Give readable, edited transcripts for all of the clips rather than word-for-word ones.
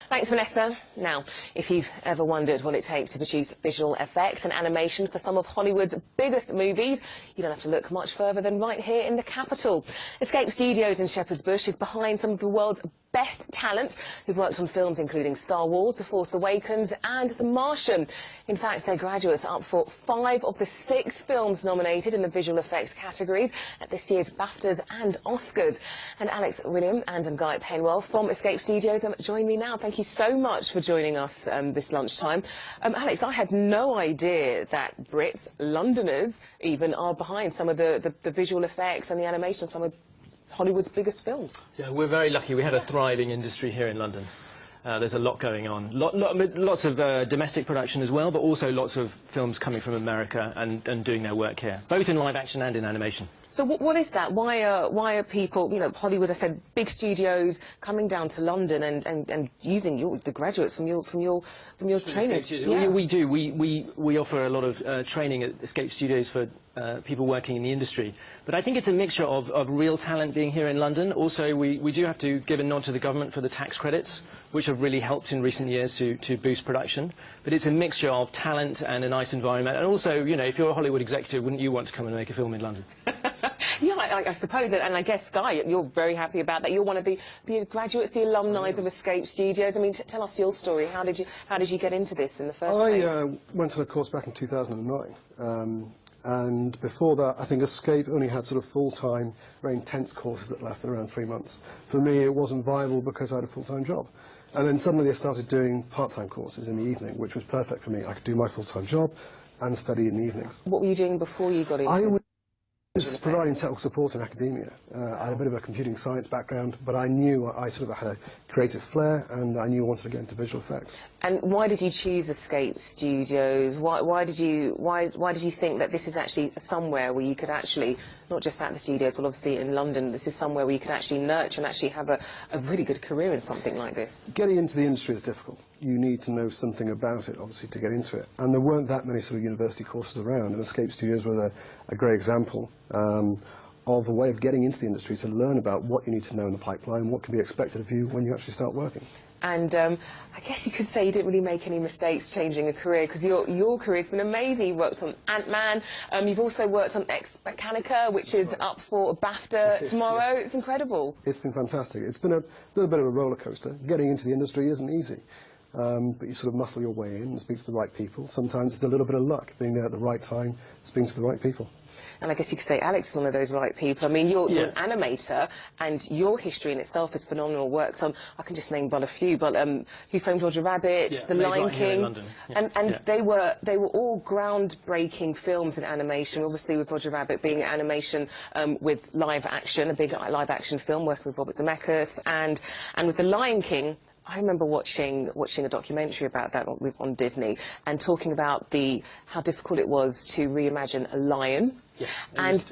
Thanks, Vanessa. Now, if you've ever wondered what it takes to produce visual effects and animation for some of Hollywood's biggest movies, you don't have to look much further than right here in the capital. Escape Studios in Shepherd's Bush is behind some of the world's best talent who've worked on films including Star Wars, The Force Awakens and The Martian. In fact, their graduates are up for 5 of the 6 films nominated in the visual effects categories at this year's BAFTAs and Oscars. And Alex William and Guy Penwell from Escape Studios join me now. Thank you so much for joining us this lunchtime. Alex, I had no idea that Brits, Londoners even, are behind some of the visual effects and the animation of some of Hollywood's biggest films. Yeah, we're very lucky. We have a thriving industry here in London. There's a lot going on. Lots of domestic production as well, but also lots of films coming from America and doing their work here, both in live action and in animation. So what is that? Why are people, you know, Hollywood, I said, big studios coming down to London and using the graduates from your training? Yeah. We do. We offer a lot of training at Escape Studios for people working in the industry. But I think it's a mixture of real talent being here in London. Also, we do have to give a nod to the government for the tax credits, which have really helped in recent years to boost production. But it's a mixture of talent and a nice environment. And also, you know, if you're a Hollywood executive, wouldn't you want to come and make a film in London? Yeah, I suppose, and I guess, Guy, you're very happy about that. You're one of the graduates, the alumni of Escape Studios. I mean, tell us your story. How did you get into this in the first place? I went on a course back in 2009. And before that, I think Escape only had sort of full-time, very intense courses that lasted around 3 months. For me, it wasn't viable because I had a full-time job. And then suddenly I started doing part-time courses in the evening, which was perfect for me. I could do my full-time job and study in the evenings. What were you doing before you got into it? I was providing technical support in academia. I had a bit of a computing science background, but I knew I sort of had a creative flair, and I knew I wanted to get into visual effects. And why did you choose Escape Studios? Why did you think that this is actually somewhere where you could actually, not just at the studios, but obviously in London, this is somewhere where you could actually nurture and actually have a really good career in something like this? Getting into the industry is difficult. You need to know something about it, obviously, to get into it. And there weren't that many sort of university courses around, and Escape Studios was a great example of a way of getting into the industry to learn about what you need to know in the pipeline, what can be expected of you when you actually start working. And I guess you could say you didn't really make any mistakes changing a career, because your career's been amazing. You worked on Ant-Man, you've also worked on Ex Mechanica, which is up for a BAFTA tomorrow. Yeah. It's incredible. It's been fantastic. It's been a little bit of a roller coaster. Getting into the industry isn't easy. But you sort of muscle your way in and speak to the right people. Sometimes it's a little bit of luck, being there at the right time, speaking to the right people. And I guess you could say Alex is one of those right people. I mean, you're an animator, and your history in itself is phenomenal work. So I can just name but a few, but Who Framed Roger Rabbit, The Lion King, and they were all groundbreaking films in animation. Obviously, with Roger Rabbit being animation with live action, a big live action film, working with Robert Zemeckis, and with The Lion King. I remember watching a documentary about that on Disney, and talking about how difficult it was to reimagine a lion. Yes,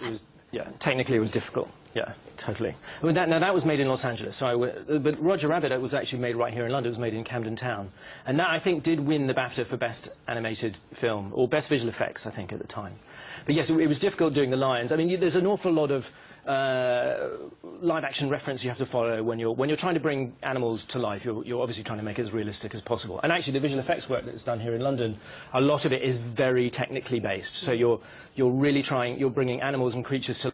technically it was difficult. Yeah, totally. I mean, that was made in Los Angeles, but Roger Rabbit was actually made right here in London. It was made in Camden Town, and that, I think, did win the BAFTA for Best Animated Film, or Best Visual Effects, I think, at the time. But yes, it was difficult doing the lions. I mean, there's an awful lot of live-action reference you have to follow when you're trying to bring animals to life. You're obviously trying to make it as realistic as possible. And actually, the visual effects work that's done here in London, a lot of it is very technically based. So you're really you're bringing animals and creatures to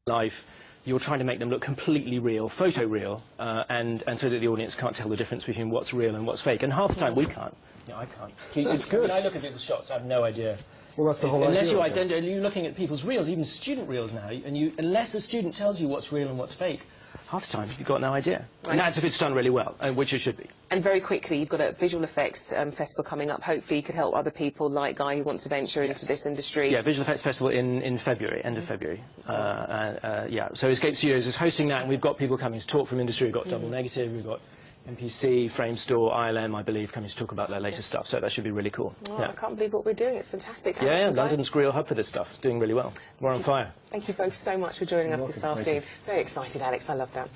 life. You're trying to make them look completely real, photoreal, and so that the audience can't tell the difference between what's real and what's fake. And half the time we can't. Yeah, I can't. That's good. When I look at people's shots, I have no idea. Well, that's the whole idea. Unless you're looking at people's reels, even student reels now, and unless the student tells you what's real and what's fake, half the time you've got no idea. Right. And that's if it's done really well, which it should be. And very quickly, you've got a visual effects festival coming up. Hopefully you could help other people like Guy who wants to venture into this industry. Yeah, Visual Effects Festival in February, end of February. Yeah, so Escape Studios is hosting that, and we've got people coming to talk from industry. We've got Double Negative, we've got MPC, Framestore, ILM, I believe, coming to talk about their latest stuff, so that should be really cool. Oh, yeah. I can't believe what we're doing. It's fantastic. Yeah, London's real hub for this stuff. It's doing really well. We're on fire. Thank you both so much for joining us this afternoon. Very excited, Alex. I love that.